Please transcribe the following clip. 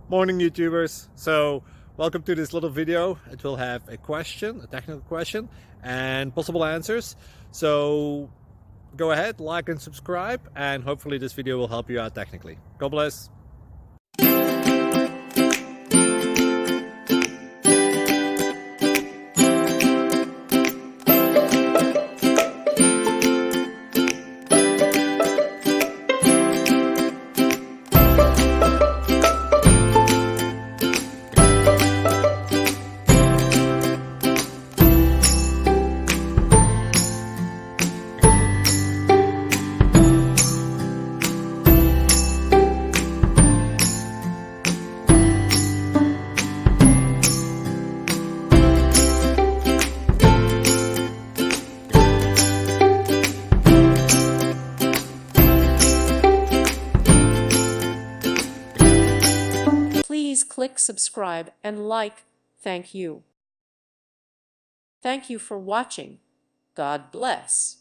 Morning YouTubers. So welcome to this little video. It will have a question, a technical question, and possible answers. So go ahead, like and subscribe, and hopefully this video will help you out technically. God bless. Please click subscribe and like. Thank you. Thank you for watching. God bless.